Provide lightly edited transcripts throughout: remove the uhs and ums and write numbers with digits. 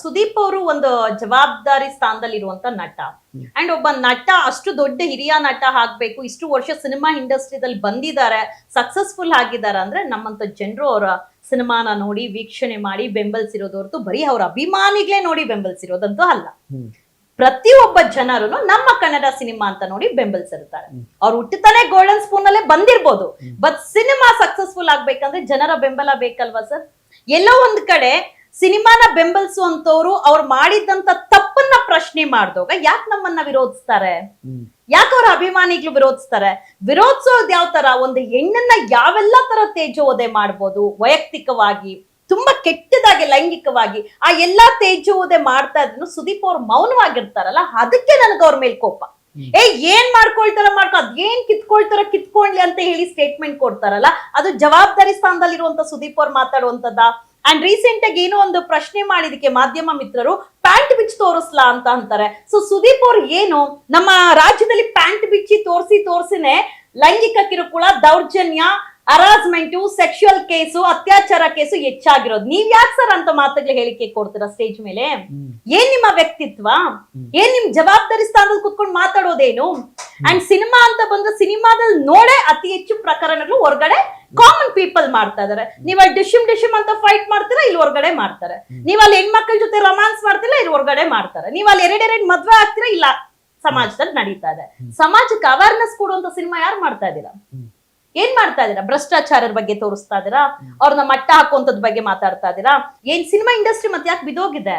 ಸುದೀಪ್ ಅವರು ಒಂದು ಜವಾಬ್ದಾರಿ ಸ್ಥಾನದಲ್ಲಿ ಇರುವಂತ ನಟ ಅಂಡ್ ಒಬ್ಬ ನಟ ಅಷ್ಟು ದೊಡ್ಡ ಹಿರಿಯ ನಟ ಆಗ್ಬೇಕು, ಇಷ್ಟು ವರ್ಷ ಸಿನಿಮಾ ಇಂಡಸ್ಟ್ರಿದಲ್ಲಿ ಬಂದಿದ್ದಾರೆ, ಸಕ್ಸಸ್ಫುಲ್ ಆಗಿದ್ದಾರೆ ಅಂದ್ರೆ ನಮ್ಮಂತ ಜನರು ಅವರ ಸಿನಿಮಾನ ನೋಡಿ ವೀಕ್ಷಣೆ ಮಾಡಿ ಬೆಂಬಲಿಸಿರೋದು ಹೊರತು ಬರೀ ಅವ್ರ ಅಭಿಮಾನಿಗಳೇ ನೋಡಿ ಬೆಂಬಲಿಸಿರೋದಂತೂ ಅಲ್ಲ. ಪ್ರತಿಯೊಬ್ಬ ಜನರು ನಮ್ಮ ಕನ್ನಡ ಸಿನಿಮಾ ಅಂತ ನೋಡಿ ಬೆಂಬಲಿಸಿರ್ತಾರೆ. ಅವ್ರು ಹುಟ್ಟುತ್ತಾನೆ ಗೋಲ್ಡನ್ ಸ್ಪೂನ್ ಅಲ್ಲೇ ಬಂದಿರ್ಬೋದು, ಬಟ್ ಸಿನಿಮಾ ಸಕ್ಸಸ್ಫುಲ್ ಆಗ್ಬೇಕಂದ್ರೆ ಜನರ ಬೆಂಬಲ ಬೇಕಲ್ವಾ ಸರ್? ಎಲ್ಲೋ ಒಂದ್ ಕಡೆ ಸಿನಿಮಾನ ಬೆಂಬಲಿಸುವಂತವ್ರು ಅವ್ರು ಮಾಡಿದಂತ ತಪ್ಪನ್ನ ಪ್ರಶ್ನೆ ಮಾಡಿದಾಗ ಯಾಕೆ ನಮ್ಮನ್ನ ವಿರೋಧಿಸ್ತಾರೆ? ಯಾಕೆ ಅವ್ರ ಅಭಿಮಾನಿಗಳು ವಿರೋಧಿಸ್ತಾರೆ? ವಿರೋಧಿಸೋದು ಯಾವ ತರ? ಒಂದು ಹೆಣ್ಣನ್ನ ಯಾವೆಲ್ಲ ತರ ತೇಜೋವಧೆ ಮಾಡ್ಬೋದು, ವೈಯಕ್ತಿಕವಾಗಿ ತುಂಬಾ ಕೆಟ್ಟದಾಗಿ ಲೈಂಗಿಕವಾಗಿ ಆ ಎಲ್ಲಾ ತೇಜೋವಧೆ ಮಾಡ್ತಾ ಇದ್ರು ಸುದೀಪ್ ಅವ್ರು ಮೌನವಾಗಿರ್ತಾರಲ್ಲ, ಅದಕ್ಕೆ ನನಗೆ ಅವ್ರ ಮೇಲೆ ಕೋಪ. ಏನ್ ಮಾಡ್ಕೊಳ್ತಾರ ಅದೇನ್ ಕಿತ್ಕೊಳ್ಲಿ ಅಂತ ಹೇಳಿ ಸ್ಟೇಟ್ಮೆಂಟ್ ಕೊಡ್ತಾರಲ್ಲ, ಅದು ಜವಾಬ್ದಾರಿ ಸ್ಥಾನದಲ್ಲಿರುವಂತ ಸುದೀಪ್ ಅವ್ರು ಮಾತಾಡುವಂತದ್ದ. ಅಂಡ್ ರೀಸೆಂಟ್ ಆಗಿ ಏನೋ ಒಂದು ಪ್ರಶ್ನೆ ಮಾಡಿದಕ್ಕೆ ಮಾಧ್ಯಮ ಮಿತ್ರರು ಪ್ಯಾಂಟ್ ಬಿಚ್ಚಿ ತೋರಿಸ್ಲಾ ಅಂತ ಅಂತಾರೆ. ಸೊ ಸುದೀಪ್ ಅವ್ರು ಏನು ನಮ್ಮ ರಾಜ್ಯದಲ್ಲಿ ಪ್ಯಾಂಟ್ ಬಿಚ್ಚಿ ತೋರ್ಸಿನೇ ಲೈಂಗಿಕ ಕಿರುಕುಳ, ದೌರ್ಜನ್ಯ, ಹರಾಸ್ಮೆಂಟು, ಸೆಕ್ಷುಯಲ್ ಕೇಸು, ಅತ್ಯಾಚಾರ ಕೇಸು ಹೆಚ್ಚಾಗಿರೋದು. ನೀವ್ ಯಾಕೆ ಸರ್ ಅಂತ ಮಾತುಗಳು ಹೇಳಿಕೆ ಕೊಡ್ತೀರಾ ಸ್ಟೇಜ್ ಮೇಲೆ? ಏನ್ ನಿಮ್ಮ ವ್ಯಕ್ತಿತ್ವ? ಏನ್ ನಿಮ್ ಜವಾಬ್ದಾರಿ ಸ್ಥಾನದಲ್ಲಿ ಕುತ್ಕೊಂಡು ಮಾತಾಡೋದೇನು? ಅಂಡ್ ಸಿನಿಮಾ ಅಂತ ಬಂದ್ರೆ ಸಿನಿಮಾದಲ್ಲಿ ನೋಡೇ ಅತಿ ಹೆಚ್ಚು ಪ್ರಕರಣಗಳು ಹೊರಗಡೆ ಕಾಮನ್ ಪೀಪಲ್ ಮಾಡ್ತಾ ಇದಾರೆ. ನೀವ್ ಅಲ್ಲಿ ಡಿಶಿಮ್ ಅಂತ ಫೈಟ್ ಮಾಡ್ತೀರಾ, ಇಲ್ಲಿ ಹೊರಗಡೆ ಮಾಡ್ತಾರೆ. ನೀವ್ ಅಲ್ಲಿ ಹೆಣ್ಮಕ್ಳ ಜೊತೆ ರೊಮ್ಯಾನ್ಸ್ ಮಾಡ್ತೀರಾ, ಇಲ್ಲಿ ಹೊರಗಡೆ ಮಾಡ್ತಾರೆ. ನೀವ್ ಅಲ್ಲಿ ಎರಡೆರಡು ಮದ್ವೆ ಆಗ್ತೀರಾ, ಇಲ್ಲ ಸಮಾಜದಲ್ಲಿ ನಡೀತಾ ಇದೆ. ಸಮಾಜಕ್ಕೆ ಅವೇರ್ನೆಸ್ ಕೊಡುವಂತ ಸಿನಿಮಾ ಯಾರು ಮಾಡ್ತಾ ಇದ್ದೀರಾ? ಏನ್ ಮಾಡ್ತಾ ಇದೀರಾ? ಭ್ರಷ್ಟಾಚಾರದ ಬಗ್ಗೆ ತೋರಿಸ್ತಾ ಇದೀರಾ, ಅವ್ರನ್ನ ಮಟ್ಟ ಹಾಕುವಂತದ್ ಬಗ್ಗೆ ಮಾತಾಡ್ತಾ ಇದೀರಾ. ಏನ್ ಸಿನಿಮಾ ಇಂಡಸ್ಟ್ರಿ ಮತ್ತೆ ಯಾಕೆ ಬಿದೋಗಿದೆ?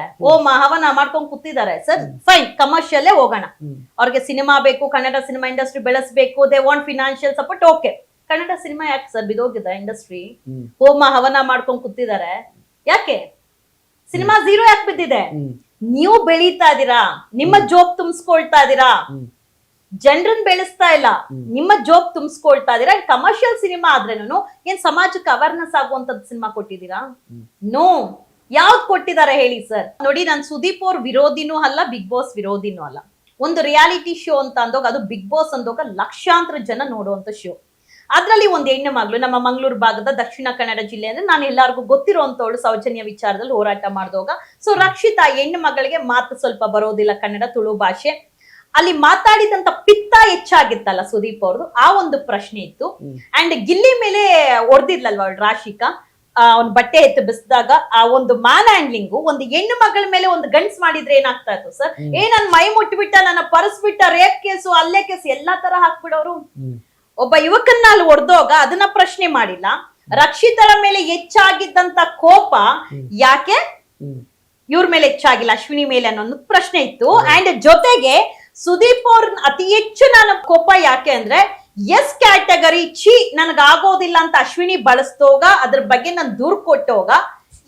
ಹವನ ಮಾಡ್ಕೊಂಡ್ ಕೂತಿದ್ದಾರೆ ಸರ್. ಫೈನ್, ಕಮರ್ಷಿಯಲ್ಲೇ ಹೋಗೋಣ. ಅವ್ರಿಗೆ ಸಿನಿಮಾ ಬೇಕು, ಕನ್ನಡ ಸಿನಿಮಾ ಇಂಡಸ್ಟ್ರಿ ಬೆಳೆಸಬೇಕು, they want financial support. Okay, Kannada cinema ಯಾಕೆ ಸರ್ ಬಿದೋಗಿದೆ? ಇಂಡಸ್ಟ್ರಿ ಹವನ ಮಾಡ್ಕೊಂಡ್ ಕೂತಿದ್ದಾರೆ ಯಾಕೆ? ಸಿನಿಮಾ ಝೀರೋ ಯಾಕೆ ಬಿದ್ದಿದೆ? ನೀವು ಬೆಳೀತಾ ಇದೀರಾ, ನಿಮ್ಮ ಜೋಬ್ ತುಂಬಿಸ್ಕೊಳ್ತಾ ಇದೀರಾ, ಜನರನ್ನ ಬೆಳೆಸ್ತಾ ಇಲ್ಲ, ನಿಮ್ಮ ಜೋಬ್ ತುಂಬಿಸ್ಕೊಳ್ತಾ ಇದೀರಾ. ಕಮರ್ಷಿಯಲ್ ಸಿನಿಮಾ ಆದ್ರೇನು ಏನ್ ಸಮಾಜಕ್ಕೆ ಅವೇರ್ನೆಸ್ ಆಗುವಂತದ್ ಸಿನಿಮಾ ಕೊಟ್ಟಿದ್ದೀರಾ? ನೋ. ಯಾವ್ದು ಕೊಟ್ಟಿದ್ದಾರೆ ಹೇಳಿ ಸರ್? ನೋಡಿ, ನಾನ್ ಸುದೀಪ್ ಅವ್ರ ವಿರೋಧಿನೂ ಅಲ್ಲ, ಬಿಗ್ ಬಾಸ್ ವಿರೋಧಿನೂ ಅಲ್ಲ. ಒಂದು ರಿಯಾಲಿಟಿ ಶೋ ಅಂತ ಅಂದಾಗ, ಅದು ಬಿಗ್ ಬಾಸ್ ಅಂದಾಗ ಲಕ್ಷಾಂತರ ಜನ ನೋಡುವಂತ ಶೋ. ಅದ್ರಲ್ಲಿ ಒಂದು ಹೆಣ್ಣು ಮಗಳು ನಮ್ಮ ಮಂಗಳೂರು ಭಾಗದ ದಕ್ಷಿಣ ಕನ್ನಡ ಜಿಲ್ಲೆ ಅಂದ್ರೆ ನಾನು ಎಲ್ಲರಿಗೂ ಗೊತ್ತಿರುವಂತವಳು ಸೌಜನ್ಯ ವಿಚಾರದಲ್ಲಿ ಹೋರಾಟ ಮಾಡಿದಾಗ. ಸೊ ರಕ್ಷಿತಾ ಹೆಣ್ಣು ಮಗಳಿಗೆ ಮಾತು ಸ್ವಲ್ಪ ಬರೋದಿಲ್ಲ, ಕನ್ನಡ ತುಳು ಭಾಷೆ. ಅಲ್ಲಿ ಮಾತಾಡಿದಂತ ಪಿತ್ತ ಹೆಚ್ಚಾಗಿತ್ತಲ್ಲ ಸುದೀಪ್ ಅವ್ರದ್ದು, ಆ ಒಂದು ಪ್ರಶ್ನೆ ಇತ್ತು. ಅಂಡ್ ಗಿಲ್ಲಿ ಮೇಲೆ ಹೊಡೆದಿದ್ಲಲ್ವ ರಾಶಿಕಾ, ಅವ್ನ ಬಟ್ಟೆ ಎತ್ತು ಬಿಸಿದಾಗ ಆ ಒಂದು ಮ್ಯಾನ್ ಹ್ಯಾಂಡ್ಲಿಂಗು ಒಂದು ಹೆಣ್ಣು ಮಗಳ ಮೇಲೆ ಒಂದು ಗಂಡ್ಸ್ ಮಾಡಿದ್ರೆ ಏನಾಗ್ತಾ ಇತ್ತು ಸರ್? ನನ್ ಮೈ ಮುಟ್ಬಿಟ್ಟ, ನನ್ನ ಪರ್ಸ್ ಬಿಟ್ಟ, ರೇಪ್ ಕೇಸು, ಅಲ್ಲೇ ಕೇಸು ಎಲ್ಲಾ ತರ ಹಾಕ್ಬಿಡೋರು. ಒಬ್ಬ ಯುವಕನ್ನ ಅಲ್ಲಿ ಹೊಡೆದೋಗ ಅದನ್ನ ಪ್ರಶ್ನೆ ಮಾಡಿಲ್ಲ. ರಕ್ಷಿತರ ಮೇಲೆ ಹೆಚ್ಚಾಗಿದ್ದಂತ ಕೋಪ ಯಾಕೆ ಇವ್ರ ಮೇಲೆ ಹೆಚ್ಚಾಗಿಲ್ಲ, ಅಶ್ವಿನಿ ಮೇಲೆ ಅನ್ನೋ ಪ್ರಶ್ನೆ ಇತ್ತು. ಅಂಡ್ ಜೊತೆಗೆ ಸುದೀಪ್ ಅವ್ರ ಅತಿ ಹೆಚ್ಚು ನಾನು ಕೋಪ ಯಾಕೆ ಅಂದ್ರೆ, ಎಸ್ ಕ್ಯಾಟಗರಿ ನನಗಾಗೋದಿಲ್ಲ ಅಂತ ಅಶ್ವಿನಿ ಬಳಸ್ತೋಗ, ಅದ್ರ ಬಗ್ಗೆ ನಾನು ದೂರ್ ಕೊಟ್ಟೋಗ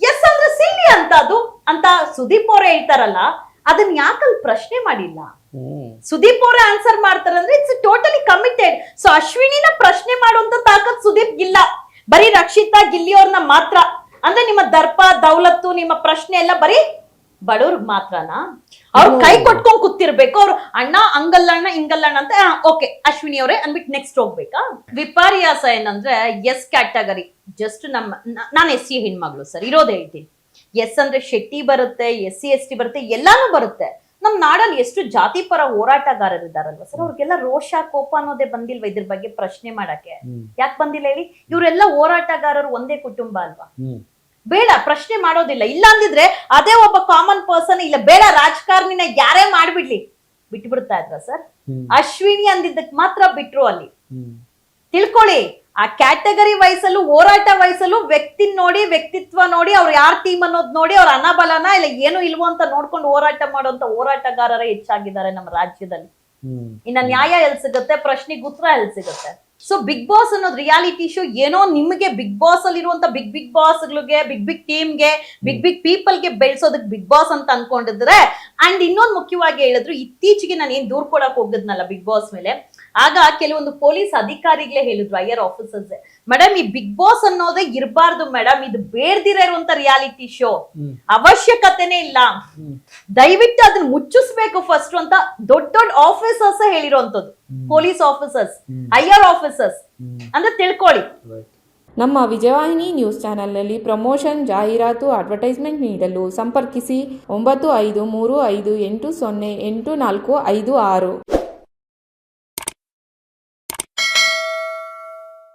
ಎಸ್ ಅಂದ್ರೆ ಸಿಲ್ಲಿ ಅಂತ ಅದು ಅಂತ ಸುದೀಪ್ ಅವ್ರ ಹೇಳ್ತಾರಲ್ಲ, ಅದನ್ನ ಯಾಕಲ್ಲಿ ಪ್ರಶ್ನೆ ಮಾಡಿಲ್ಲ? ಸುದೀಪ್ ಅವ್ರ ಆನ್ಸರ್ ಮಾಡ್ತಾರಂದ್ರೆ ಇಟ್ಸ್ ಟೋಟಲಿ ಕಮಿಟೆಡ್. ಸೊ ಅಶ್ವಿನಿನ ಪ್ರಶ್ನೆ ಮಾಡುವಂತ ತಾಕತ್ ಸುದೀಪ್ ಇಲ್ಲ, ಬರೀ ರಕ್ಷಿತಾ ಗಿಲ್ಲಿ ಅವ್ರನ್ನ ಮಾತ್ರ. ಅಂದ್ರೆ ನಿಮ್ಮ ದರ್ಪ ದೌಲತ್ತು, ನಿಮ್ಮ ಪ್ರಶ್ನೆ ಎಲ್ಲ ಬರೀ ಬಡವ್ರಿಗೆ ಮಾತ್ರನಾ? ಅವ್ರು ಕೈ ಕೊಟ್ಕೊಂಡ್ ಕೂತಿರ್ಬೇಕು, ಅವ್ರು ಅಣ್ಣ ಹಂಗಲ್ಲಣ್ಣ ಹಿಂಗಲ್ಲಣ್ಣ ಅಂತ ಓಕೆ ಅಶ್ವಿನಿ ಅವರೇ ಅನ್ಬಿಟ್ಟು ನೆಕ್ಸ್ಟ್ ಹೋಗ್ಬೇಕಾ? ವಿಪರ್ಯಾಸ ಏನಂದ್ರೆ ಎಸ್ ಕ್ಯಾಟಗರಿ ಜಸ್ಟ್ ನಾನು ಎಸ್ ಸಿ ಹೆಣ್ಮಗಳು ಸರ್, ಇರೋದೇ ಹೇಳ್ತೀನಿ. ಎಸ್ ಅಂದ್ರೆ ಶೆಟ್ಟಿ ಬರುತ್ತೆ, SC ST ಬರುತ್ತೆ, ಎಲ್ಲಾನು ಬರುತ್ತೆ. ನಮ್ ನಾಡಲ್ಲಿ ಎಷ್ಟು ಜಾತಿ ಪರ ಹೋರಾಟಗಾರರಿದ್ದಾರಲ್ವ ಸರ್, ಅವ್ರಿಗೆಲ್ಲ ರೋಷ ಕೋಪ ಅನ್ನೋದೇ ಬಂದಿಲ್ವಾ ಇದ್ರ ಬಗ್ಗೆ ಪ್ರಶ್ನೆ ಮಾಡಕ್ಕೆ? ಯಾಕೆ ಬಂದಿಲ್ಲ ಹೇಳಿ? ಇವರೆಲ್ಲ ಹೋರಾಟಗಾರರು ಒಂದೇ ಕುಟುಂಬ ಅಲ್ವಾ? ಬೇಡ ಪ್ರಶ್ನೆ ಮಾಡೋದಿಲ್ಲ. ಇಲ್ಲ ಅಂದಿದ್ರೆ ಅದೇ ಒಬ್ಬ ಕಾಮನ್ ಪರ್ಸನ್, ಇಲ್ಲ ಬೇಡ ರಾಜಕಾರಣಿನ ಯಾರೇ ಮಾಡ್ಬಿಡ್ಲಿ ಬಿಟ್ಬಿಡ್ತಾ ಇದ್ರ ಸರ್? ಅಶ್ವಿನಿ ಅಂದಿದ್ದಕ್ ಮಾತ್ರ ಬಿಟ್ರು. ಅಲ್ಲಿ ತಿಳ್ಕೊಳ್ಳಿ, ಆ ಕ್ಯಾಟಗರಿ ವಯಸ್ಸಲ್ಲೂ ಹೋರಾಟ ವಯಸ್ಸಲ್ಲೂ ವ್ಯಕ್ತಿತ್ವ ನೋಡಿ, ಅವ್ರು ಯಾರ ಟೀಮ್ ಅನ್ನೋದು ನೋಡಿ, ಅವ್ರ ಅನಬಲನ ಇಲ್ಲ ಏನು ಇಲ್ವೋ ಅಂತ ನೋಡ್ಕೊಂಡು ಹೋರಾಟ ಮಾಡುವಂತ ಹೋರಾಟಗಾರರೇ ಹೆಚ್ಚಾಗಿದ್ದಾರೆ ನಮ್ಮ ರಾಜ್ಯದಲ್ಲಿ. ಇನ್ನ ನ್ಯಾಯ ಎಲ್ ಸಿಗುತ್ತೆ? ಪ್ರಶ್ನೆಗೆ ಉತ್ತರ ಎಲ್ ಸಿಗುತ್ತೆ? ಸೊ ಬಿಗ್ ಬಾಸ್ ಅನ್ನೋದು ರಿಯಾಲಿಟಿ ಶೋ ಏನೋ ನಿಮಗೆ ಬಿಗ್ ಬಾಸ್ ಅಲ್ಲಿ ಇರುವಂತ ಬಿಗ್ ಬಾಸ್ಗಳಿಗೆ, ಬಿಗ್ ಟೀಮ್ಗೆ, ಬಿಗ್ ಪೀಪಲ್ಗೆ ಬೆಳೆಸೋದಕ್ಕೆ ಬಿಗ್ ಬಾಸ್ ಅಂತ ಅನ್ಕೊಂಡಿದ್ರೆ. ಅಂಡ್ ಇನ್ನೊಂದು ಮುಖ್ಯವಾಗಿ ಹೇಳಿದ್ರು, ಇತ್ತೀಚೆಗೆ ನಾನು ಏನ್ ದೂರ್ ಕೊಡಕ್ ಹೋಗಿದ್ನಲ್ಲ ಬಿಗ್ ಬಾಸ್ ಮೇಲೆ, ಆಗ ಕೆಲವೊಂದು ಪೊಲೀಸ್ ಅಧಿಕಾರಿಗಳೇ ಹೇಳಿದ್ರು, ಹೈಯರ್ ಆಫೀಸರ್ಸ್, ಮೇಡಮ್ ಈ ಬಿಗ್ ಬಾಸ್ ಅನ್ನೋದೇ ಇರಬಾರ್ದು ಮೇಡಮ್, ಇದು ಬೇಡ್ದಿರ ಇರುವಂತ ರಿಯಾಲಿಟಿ ಶೋ, ಅವಶ್ಯಕತೆನೇ ಇಲ್ಲ, ದಯವಿಟ್ಟು ಅದನ್ನ ಮುಚ್ಚಿಸ್ಬೇಕು ಫಸ್ಟ್ ಅಂತ ದೊಡ್ಡ ಆಫೀಸರ್ಸ್ ಹೇಳಿರುವಂತದ್ದು. ಪೊಲೀಸ್ ಆಫೀಸರ್ಸ್, ಹೈಯರ್ ಆಫೀಸರ್ಸ್ ಅಂದ್ರೆ ತಿಳ್ಕೊಳ್ಳಿ. ನಮ್ಮ ವಿಜಯವಾಹಿನಿ ನ್ಯೂಸ್ ಚಾನೆಲ್ನಲ್ಲಿ ಪ್ರಮೋಷನ್, ಜಾಹೀರಾತು, ಅಡ್ವರ್ಟೈಸ್ಮೆಂಟ್ ನೀಡಲು ಸಂಪರ್ಕಿಸಿ 9535808456.